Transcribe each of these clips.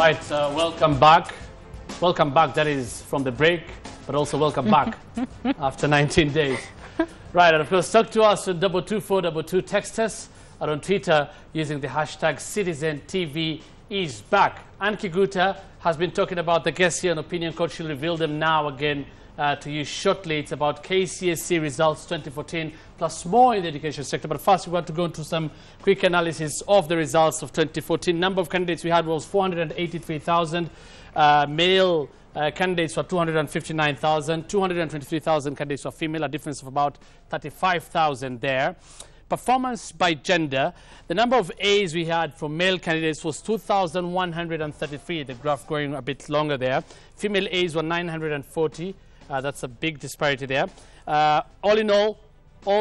Right, welcome back. Welcome back, that is from the break, but also welcome back after 19 days. Right, and of course, talk to us on 22422, text us, or on Twitter using the hashtag CitizenTVIsBack. Anki Guta has been talking about the guests here on Opinion Court. She'll reveal them now again to you shortly. It's about KCSE results 2014, plus more in the education sector. But first, we want to go into some quick analysis of the results of 2014. Number of candidates we had was 483,000. Male candidates were 259,000. 223,000 candidates were female, a difference of about 35,000 there. Performance by gender, the number of A's we had for male candidates was 2,133, the graph going a bit longer there. Female A's were 940. That's a big disparity there. All in all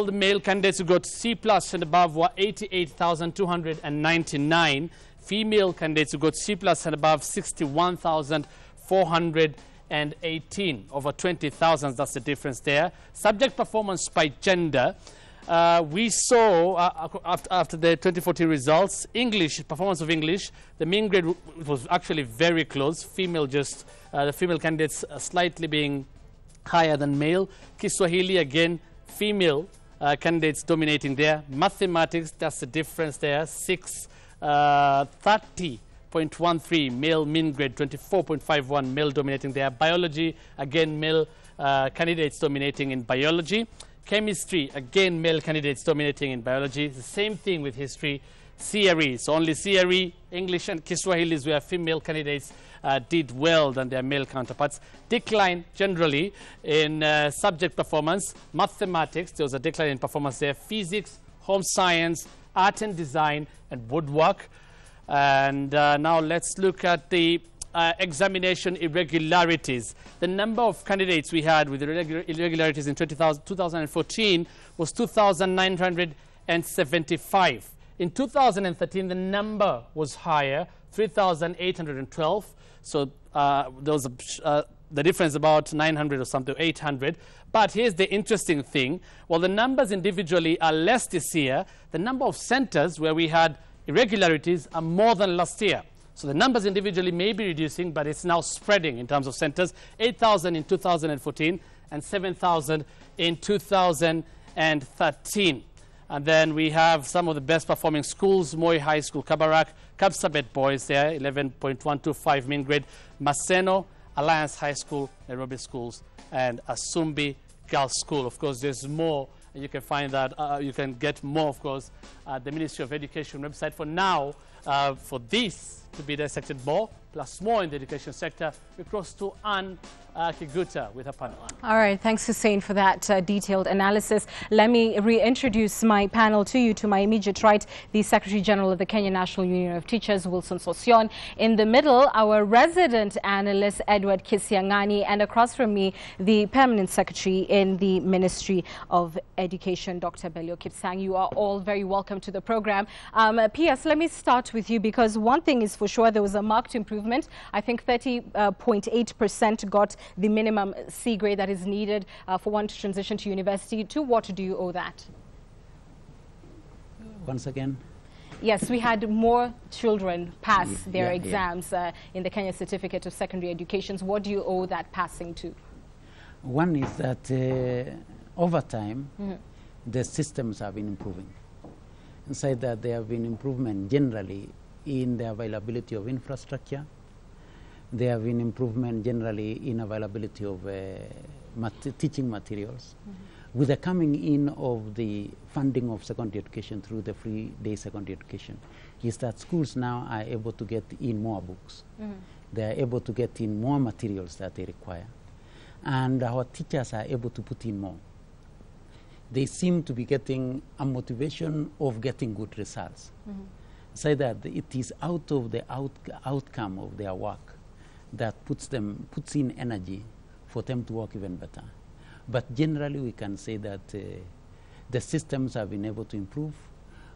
the male candidates who got C plus and above were 88,299. Female candidates who got C plus and above 61,418. Over 20,000, that's the difference there. Subject performance by gender. We saw, after the 2014 results, English, performance of English, the mean grade was actually very close. Female just, the female candidates slightly being higher than male. Kiswahili, again, female candidates dominating there. Mathematics, that's the difference there. 30.13 male mean grade, 24.51 male dominating there. Biology, again, male candidates dominating in biology. Chemistry, again, male candidates dominating in biology. The same thing with history. CRE, so only CRE, English and Kiswahili is where female candidates did well than their male counterparts. Decline generally in subject performance. Mathematics, there was a decline in performance there. Physics, home science, art and design, and woodwork. And now let's look at the examination irregularities. The number of candidates we had with irregularities in 2014 was 2,975. In 2013, the number was higher, 3,812. So there was the difference about 900 or something, 800. But here's the interesting thing. While the numbers individually are less this year, the number of centers where we had irregularities are more than last year. So the numbers individually may be reducing, but it's now spreading in terms of centers. 8,000 in 2014 and 7,000 in 2013. And then we have some of the best performing schools: Moi High School, Kabarak, Kapsabet Boys there, 11.125 mean grade, Maseno, Alliance High School, Nairobi Schools, and Asumbi Girls School. Of course, there's more. You can find that, you can get more, of course, at the Ministry of Education website. For now, for this to be dissected more, plus more in the education sector, we cross to Ann Kiguta with a panel. All right, thanks Hussein for that detailed analysis. Let me reintroduce my panel to you. To my immediate right, the Secretary General of the Kenya National Union of Teachers, Wilson Sosion. In the middle, our resident analyst, Edward Kisiangani, and across from me, the Permanent Secretary in the Ministry of Education, Dr. Belio Kipsang. You are all very welcome to the program. P.S., let me start with you, because one thing is for sure, there was a marked improvement. I think 30.8% got the minimum C grade that is needed for one to transition to university. To what do you owe that? Once again? Yes, we had more children pass their exams in the Kenya Certificate of Secondary Education. What do you owe that passing to? One is that over time, the systems have been improving. Inside that, there have been improvement generally in the availability of infrastructure. There have been improvement generally in availability of teaching materials. With the coming in of the funding of secondary education through the free day secondary education, is that schools now are able to get in more books. They are able to get in more materials that they require. And our teachers are able to put in more. They seem to be getting a motivation of getting good results. So that it is out of the outcome of their work that puts in energy for them to work even better. But generally, we can say that the systems have been able to improve.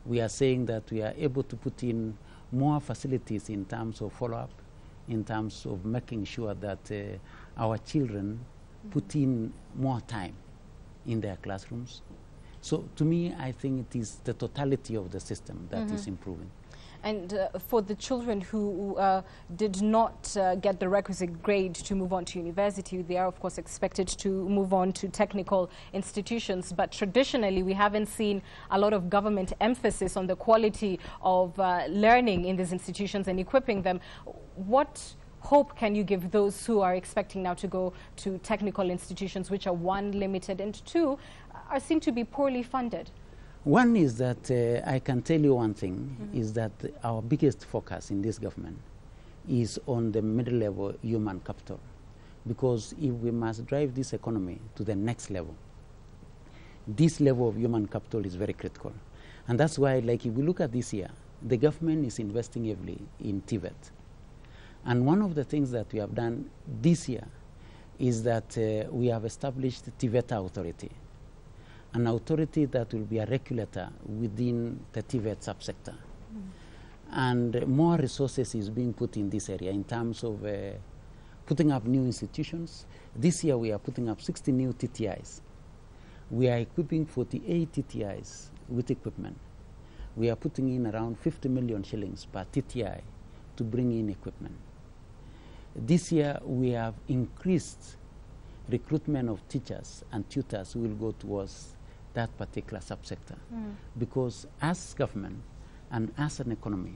We are saying that we are able to put in more facilities in terms of follow-up, in terms of making sure that our children put in more time in their classrooms. So to me, I think it is the totality of the system that is improving. And for the children who did not get the requisite grade to move on to university, they are of course expected to move on to technical institutions. But traditionally, we haven't seen a lot of government emphasis on the quality of learning in these institutions and equipping them. What hope can you give those who are expecting now to go to technical institutions, which are one, limited, and two, are seen to be poorly funded? One is that I can tell you one thing, is that our biggest focus in this government is on the middle level human capital. Because if we must drive this economy to the next level, this level of human capital is very critical. And that's why, like, if we look at this year, the government is investing heavily in TVET. And one of the things that we have done this year is that we have established TVET Authority, an authority that will be a regulator within the TVET subsector. And more resources is being put in this area in terms of putting up new institutions. This year we are putting up 60 new TTIs. We are equipping 48 TTIs with equipment. We are putting in around 50 million shillings per TTI to bring in equipment. This year we have increased recruitment of teachers and tutors who will go towards that particular subsector. Because as government and as an economy,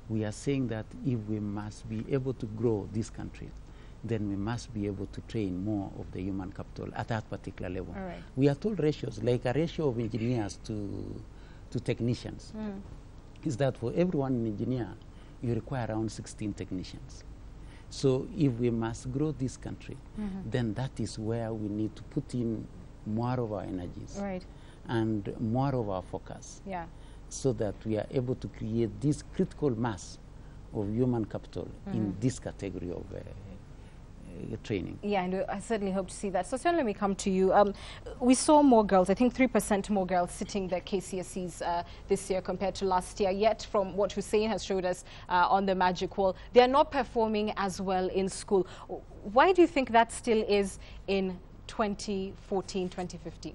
we are saying that if we must be able to grow this country, then we must be able to train more of the human capital at that particular level. Right. We are told ratios, like a ratio of engineers to technicians, is that for every one engineer, you require around 16 technicians. So if we must grow this country, then that is where we need to put in more of our energies. Right. And more of our focus, so that we are able to create this critical mass of human capital in this category of training. Yeah, and I certainly hope to see that. So, let me come to you. We saw more girls, I think 3% more girls sitting the KCSEs this year compared to last year. Yet, from what Hussein has showed us on the magic wall, they are not performing as well in school. Why do you think that still is in 2014, 2015?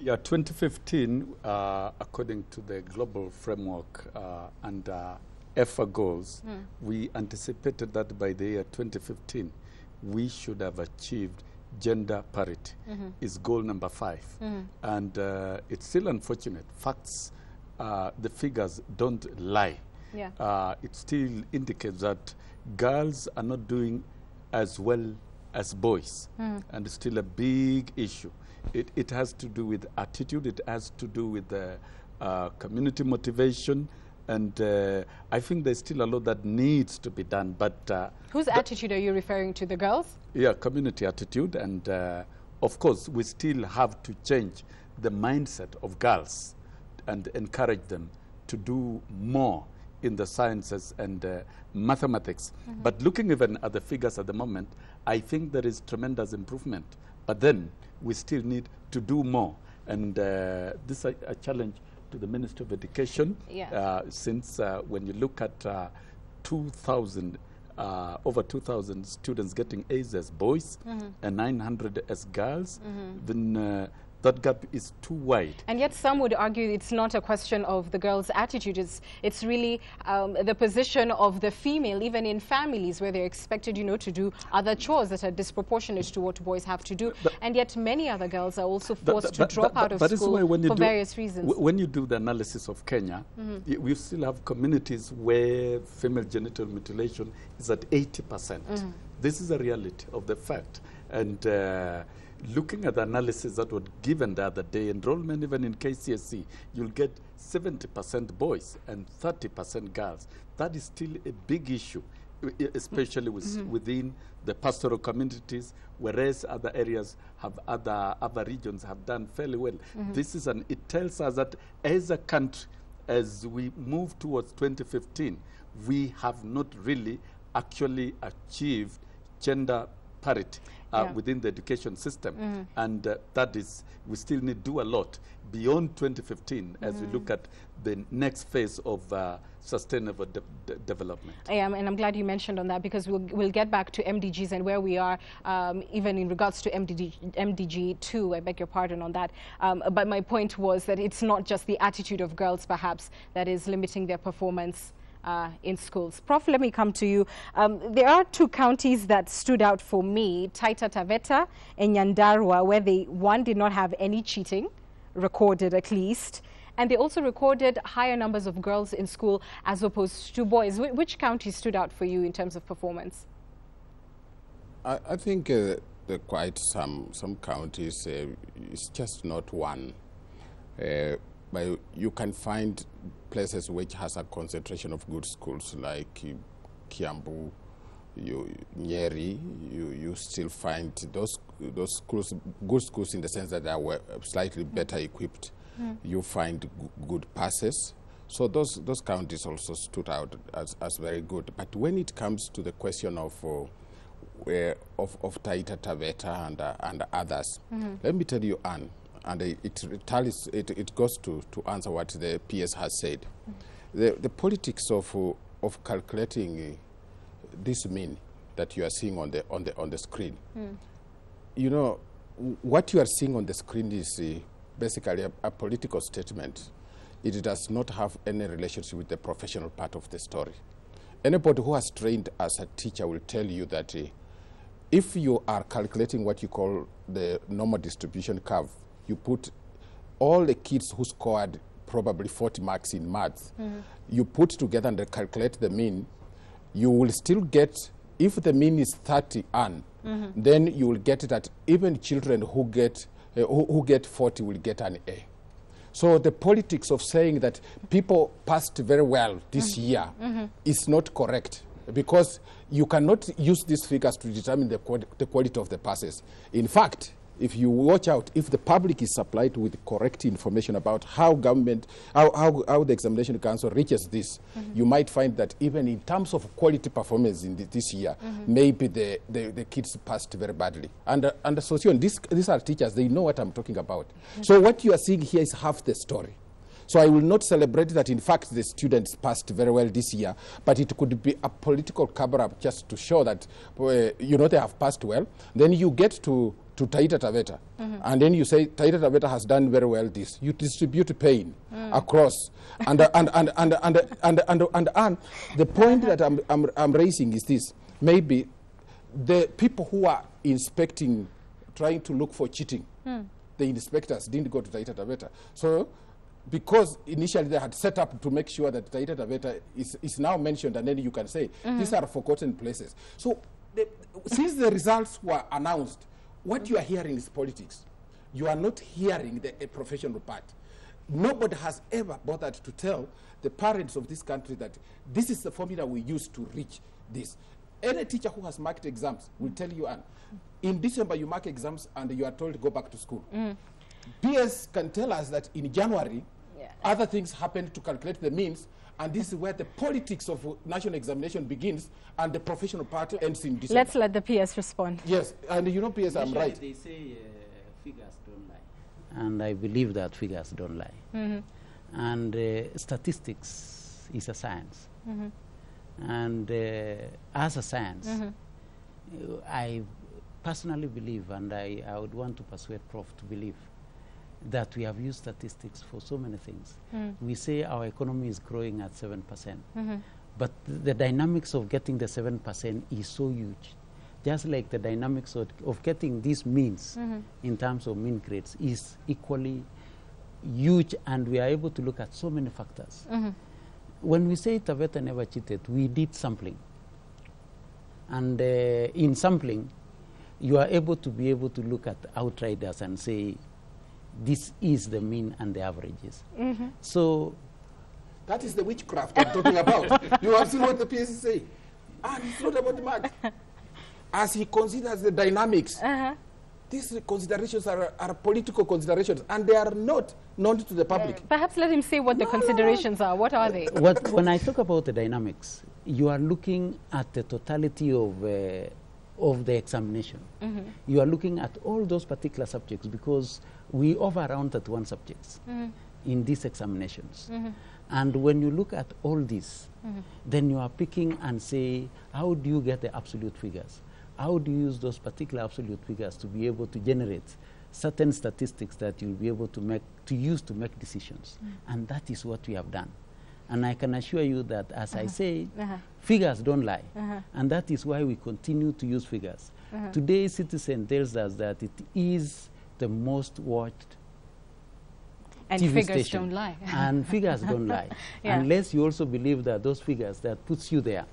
Yeah, 2015, according to the global framework and EFA goals, we anticipated that by the year 2015, we should have achieved gender parity. Is goal number 5. And it's still unfortunate. Facts, the figures don't lie. It still indicates that girls are not doing as well as boys. And it's still a big issue. It has to do with attitude. It has to do with community motivation. And I think there's still a lot that needs to be done. But whose attitude are you referring to? The girls? Yeah, community attitude. And of course, we still have to change the mindset of girls and encourage them to do more in the sciences and mathematics. But looking even at the figures at the moment, I think there is tremendous improvement. But then we still need to do more. And this is a challenge to the Ministry of Education, since when you look at 2,000, over 2,000 students getting A's as boys and 900 as girls, then that gap is too wide. And yet some would argue it's not a question of the girl's attitude. It's really the position of the female, even in families where they're expected, to do other chores that are disproportionate to what boys have to do. And yet many other girls are also forced to drop out of school for various reasons. When you do the analysis of Kenya, we still have communities where female genital mutilation is at 80%. This is a reality of the fact. And looking at the analysis that was given the other day, enrollment even in KCSE, you'll get 70% boys and 30% girls. That is still a big issue, especially within the pastoral communities, whereas other areas have other regions have done fairly well. This is it tells us that as a country, as we move towards 2015, we have not really actually achieved gender parity within the education system. And that is, we still need to do a lot beyond 2015 as we look at the next phase of sustainable development. And I'm glad you mentioned on that, because we'll get back to MDGs and where we are, even in regards to MDG 2, I beg your pardon on that. But my point was that it's not just the attitude of girls, perhaps, that is limiting their performance in schools. Prof, let me come to you. There are two counties that stood out for me, Taita Taveta and Nyandarua, where one did not have any cheating recorded at least, and they also recorded higher numbers of girls in school as opposed to boys. Which county stood out for you in terms of performance? I think there are quite some counties, it's just not one. But you can find places which has a concentration of good schools like Kiambu, Nyeri. You still find those schools, good schools in the sense that they are slightly better equipped. You find good passes. So those counties also stood out as very good. But when it comes to the question of Taita Taveta and others, let me tell you, Anne, and it goes to answer what the PS has said. The politics of calculating this mean that you are seeing on the screen. You know, what you are seeing on the screen is basically a political statement. It does not have any relationship with the professional part of the story. Anybody who has trained as a teacher will tell you that if you are calculating what you call the normal distribution curve, you put all the kids who scored probably 40 marks in maths, you put together and calculate the mean, you will still get, if the mean is 30 then you will get that even children who get 40 will get an A. So the politics of saying that people passed very well this year is not correct, because you cannot use these figures to determine the quality of the passes. In fact, if you watch out, if the public is supplied with correct information about how the examination council reaches this, you might find that even in terms of quality performance in this year, maybe the kids passed very badly. And so these are teachers, they know what I'm talking about. So what you are seeing here is half the story. So I will not celebrate that, in fact, the students passed very well this year, but it could be a political cover-up just to show that, you know, they have passed well. Then you get to Taita Taveta, and then you say Taita Taveta has done very well this. You distribute pain across, and the point that I'm raising is this: maybe the people who are inspecting, trying to look for cheating, the inspectors didn't go to Taita Taveta. So, because initially they had set up to make sure that Taita Taveta is now mentioned, and then you can say these are forgotten places. So, since the results were announced, what you are hearing is politics. You are not hearing the professional part. Nobody has ever bothered to tell the parents of this country that this is the formula we use to reach this. Any teacher who has marked exams will tell you, Anne, in December you mark exams and you are told to go back to school. PS can tell us that in January, other things happen to calculate the means, and this is where the politics of national examination begins and the professional part ends in December. Let's let the PS respond. Yes, and you know, PS, I'm right. They say figures don't lie. And I believe that figures don't lie. And statistics is a science. And as a science, I personally believe, and I would want to persuade Prof to believe, that we have used statistics for so many things. We say our economy is growing at 7%, but the dynamics of getting the 7% is so huge. Just like the dynamics of getting these means in terms of mean grades is equally huge, and we are able to look at so many factors. When we say Taveta never cheated, we did sampling. And in sampling, you are able to look at outriders and say, this is the mean and the averages. So that is the witchcraft I'm talking about. You have seen what the PS say. And it's not about the math. As he considers the dynamics, these considerations are political considerations, and they are not known to the public. Perhaps let him say what the considerations are. What are they? When I talk about the dynamics, you are looking at the totality of the examination. You are looking at all those particular subjects, because we over-round 31 subjects in these examinations. And when you look at all this, then you are picking and say, how do you get the absolute figures? How do you use those particular absolute figures to be able to generate certain statistics that you'll be able to use to make decisions? And that is what we have done. And I can assure you that, as I say, figures don't lie. And that is why we continue to use figures. Today, Citizen tells us that it is the most watched and TV figures station. don't lie. And figures don't lie. Unless you also believe that those figures that puts you there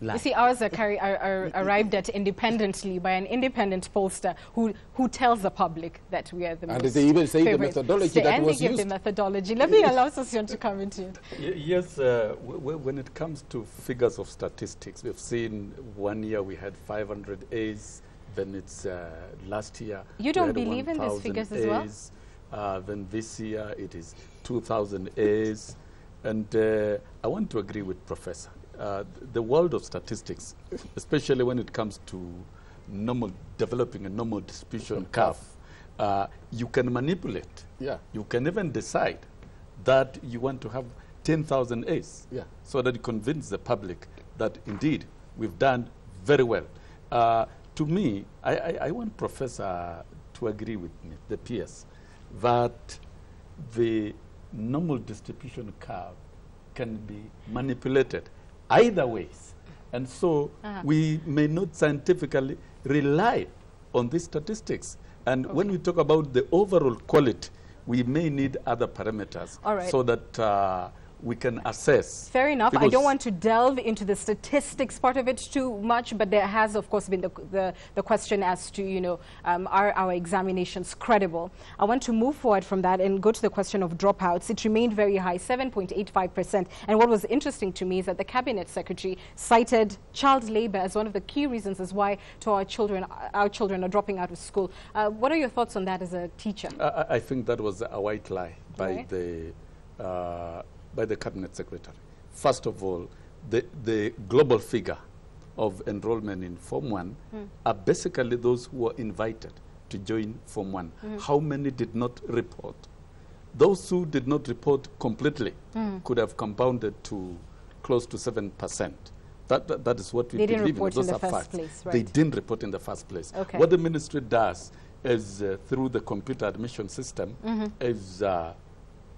lie. You see, ours are arrived at independently by an independent pollster who tells the public that we are the most. And they even say the methodology that was used. And they give the methodology. Let me allow Sosyon to come into it. Yes, when it comes to figures of statistics, we've seen 1 year we had 500 A's, then it's last year. You don't believe in these figures as well? Then this year it is 2,000 A's. And I want to agree with Professor. The world of statistics, especially when it comes to developing a normal distribution curve, you can manipulate. Yeah. You can even decide that you want to have 10,000 A's, so that you convince the public that indeed we've done very well. To me, I want Professor to agree with me, the PS, that the normal distribution curve can be manipulated either ways. And so we may not scientifically rely on these statistics. And when we talk about the overall quality, we may need other parameters so that we can assess. Fair enough. I don't want to delve into the statistics part of it too much, but there has, of course, been the question as to, you know, are our examinations credible? I want to move forward from that and go to the question of dropouts. It remained very high, 7.85%. And what was interesting to me is that the Cabinet Secretary cited child labor as one of the key reasons as why our children are dropping out of school. What are your thoughts on that as a teacher? I think that was a white lie by the Cabinet Secretary. First of all, the global figure of enrollment in Form 1 are basically those who were invited to join Form 1. How many did not report? Those who did not report completely could have compounded to close to 7%. That is what we believe in. They didn't report in the first place, right? They didn't report in the first place. Okay. What the ministry does is, through the computer admission system, is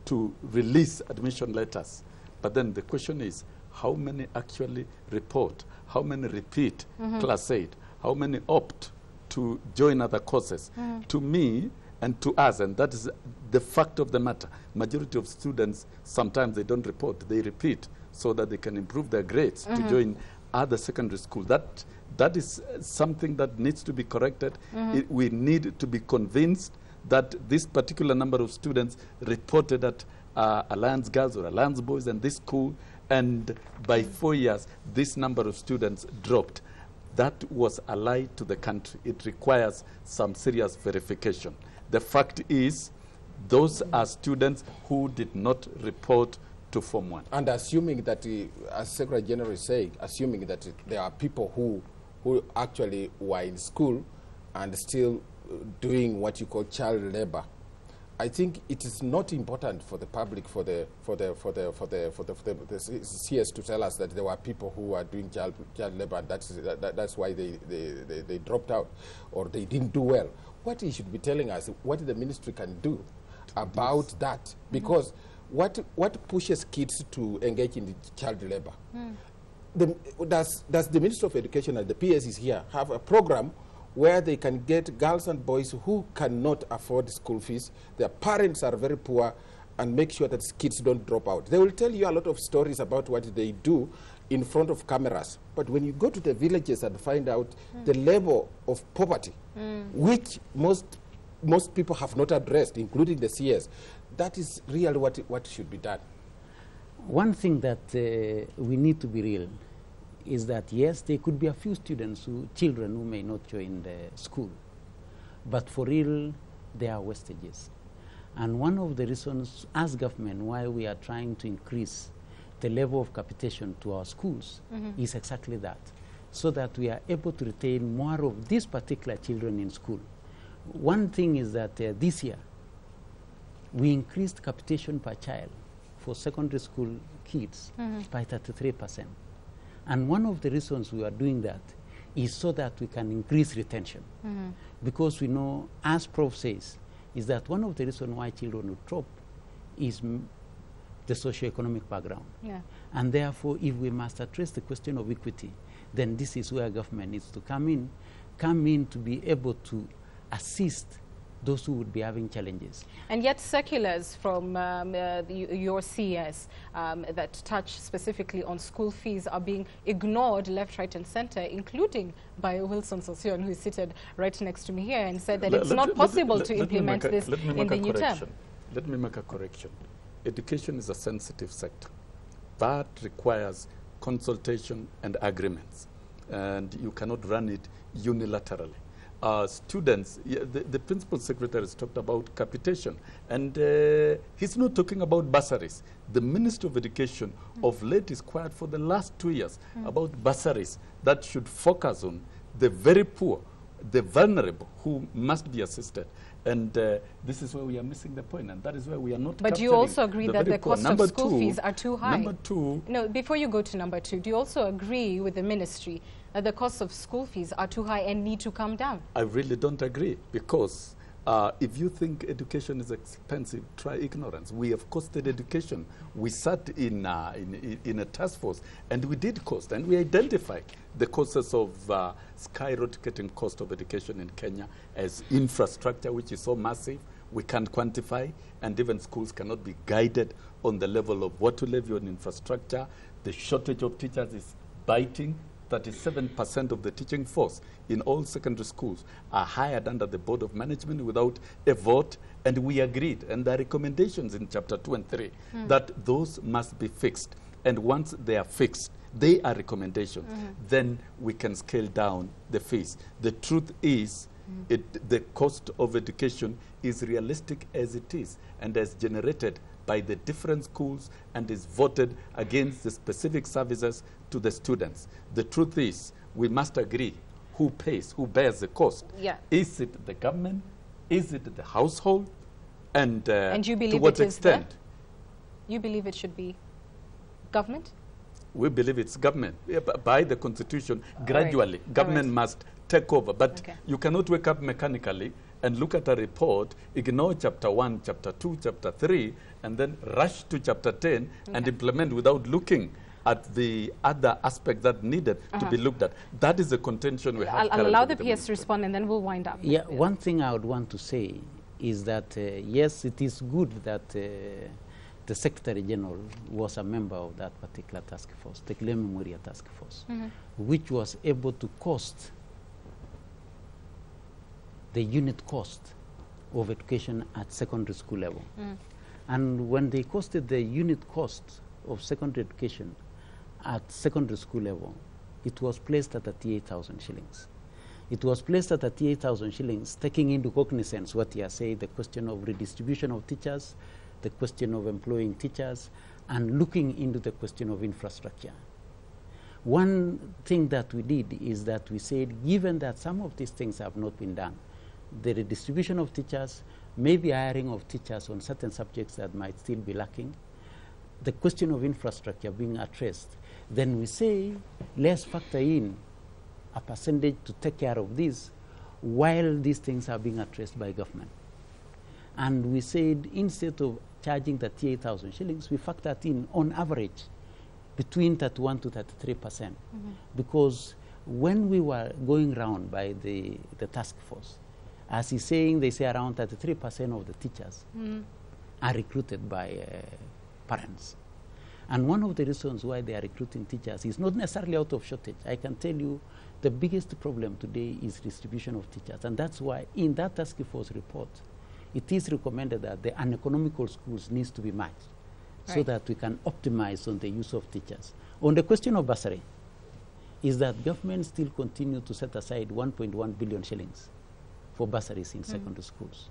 to release admission letters. But then the question is, how many actually report? How many repeat Class 8? How many opt to join other courses? To me and to us, and that is the fact of the matter, majority of students, sometimes they don't report, they repeat so that they can improve their grades to join other secondary school. That is something that needs to be corrected. We need to be convinced that this particular number of students reported at Alliance Girls or Alliance Boys and this school, and by 4 years, this number of students dropped. That was a lie to the country. It requires some serious verification. The fact is, those are students who did not report to Form 1. And assuming that, as Secretary General is saying, assuming that there are people who actually were in school and still doing what you call child labor, I think it is not important for the public, for the CS to tell us that there were people who were doing child labor, and that's why they dropped out or they didn't do well. What he should be telling us, what the ministry can do about that, because what pushes kids to engage in child labor? Does the Ministry of Education and the PS is here have a program where they can get girls and boys who cannot afford school fees, their parents are very poor, and make sure that kids don't drop out? They will tell you a lot of stories about what they do in front of cameras. But when you go to the villages and find out the level of poverty, which most people have not addressed, including the CS, that is really what should be done. One thing that we need to be real is that, yes, there could be a few children who may not join the school, but for real, there are wastages. And one of the reasons as government why we are trying to increase the level of capitation to our schools is exactly that, so that we are able to retain more of these particular children in school. One thing is that this year, we increased capitation per child for secondary school kids by 33%. And one of the reasons we are doing that is so that we can increase retention. Because we know, as Prof says, is that one of the reasons why children will drop is the socio-economic background. Yeah. And therefore, if we must address the question of equity, then this is where government needs to come in to be able to assist those who would be having challenges. And yet circulars from your CS that touch specifically on school fees are being ignored left, right and center, including by Wilson Sossion, who is seated right next to me here, and said that it's not possible to implement this in the new term. Let me make a correction. Education is a sensitive sector. That requires consultation and agreements, and you cannot run it unilaterally. Students, the principal secretary has talked about capitation, and he's not talking about bursaries. The Ministry of Education of late is quiet for the last 2 years about bursaries that should focus on the very poor, the vulnerable, who must be assisted. And this is where we are missing the point, and that is where we are not. But do you also agree that the cost of school fees are too high? Number two. No, before you go to number two, do you also agree with the ministry that the cost of school fees are too high and need to come down? I really don't agree, because if you think education is expensive, try ignorance. We have costed education. We sat in a task force, and we did cost, and we identified the causes of skyrocketing cost of education in Kenya as infrastructure, which is so massive, we can't quantify, and even schools cannot be guided on the level of what to levy on infrastructure. The shortage of teachers is biting. 37% of the teaching force in all secondary schools are hired under the Board of Management without a vote, and we agreed, and there are recommendations in Chapter 2 and 3 that those must be fixed. And once they are fixed, they are recommendations, then we can scale down the fees. The truth is, the cost of education is realistic as it is, and as generated by the different schools, and is voted against the specific services to the students. The truth is, we must agree who pays, who bears the cost. Yeah. Is it the government? Is it the household? And you believe to what it is extent? You believe it should be government? We believe it's government. Yeah, by the Constitution, gradually, government must take over. But you cannot wake up mechanically and look at a report, ignore Chapter 1, Chapter 2, Chapter 3, and then rush to Chapter 10 and implement without looking at the other aspect that needed to be looked at. That is the contention we have. I'll allow the PS to respond, and then we'll wind up. Yeah, one thing I would want to say is that, yes, it is good that the Secretary General was a member of that particular task force, the Clear Memorial Task Force, which was able to cost the unit cost of education at secondary school level. And when they costed the unit cost of secondary education at secondary school level, it was placed at 38,000 shillings. It was placed at 38,000 shillings, taking into cognizance what you are saying, the question of redistribution of teachers, the question of employing teachers, and looking into the question of infrastructure. One thing that we did is that we said, given that some of these things have not been done, the redistribution of teachers, maybe hiring of teachers on certain subjects that might still be lacking, the question of infrastructure being addressed, then we say, let's factor in a percentage to take care of this while these things are being addressed by government. And we said, instead of charging 38,000 shillings, we factored in, on average, between 31 to 33%. Because when we were going round by the task force, as he's saying, they say around 33% of the teachers are recruited by parents. And one of the reasons why they are recruiting teachers is not necessarily out of shortage. I can tell you the biggest problem today is distribution of teachers. And that's why in that task force report, it is recommended that the uneconomical schools needs to be matched so that we can optimize on the use of teachers. On the question of bursary, is that government still continue to set aside 1.1 billion shillings for bursaries in secondary schools.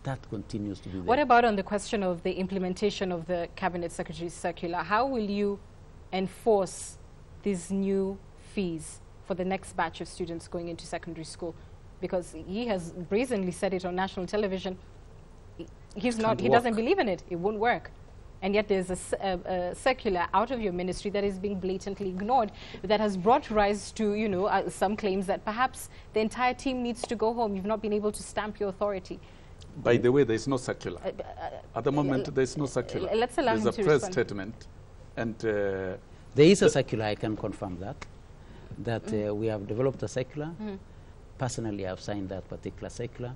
That continues to be there. What about on the question of the implementation of the Cabinet Secretary's circular? How will you enforce these new fees for the next batch of students going into secondary school? Because he has brazenly said it on national television. He doesn't believe in it. It won't work. And yet there's a circular out of your ministry that is being blatantly ignored, that has brought rise to, you know, some claims that perhaps the entire team needs to go home. You've not been able to stamp your authority. By the way, there is no circular. At the moment, there is no circular. Let's allow him to There's a press respond. statement. And there is a circular, I can confirm that we have developed a circular. Personally, I've signed that particular circular,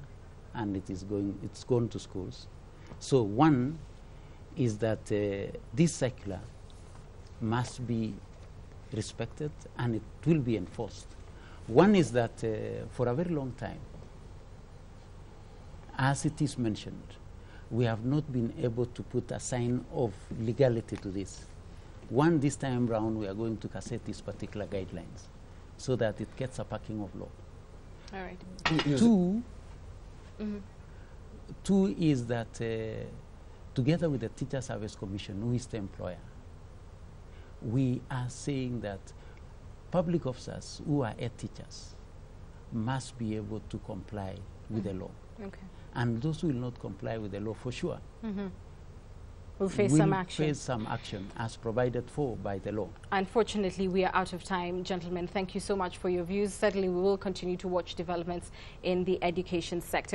and it's going to schools. So one is that this circular must be respected and it will be enforced. One is that for a very long time, as it is mentioned, we have not been able to put a sign of legality to this. One, this time round, we are going to cassette these particular guidelines so that it gets a backing of law. All right. Two is that together with the Teacher Service Commission, who is the employer, we are saying that public officers who are head teachers must be able to comply with the law. Okay. And those who will not comply with the law, for sure, We'll face some action. Face some action as provided for by the law. Unfortunately, we are out of time. Gentlemen, thank you so much for your views. Certainly, we will continue to watch developments in the education sector.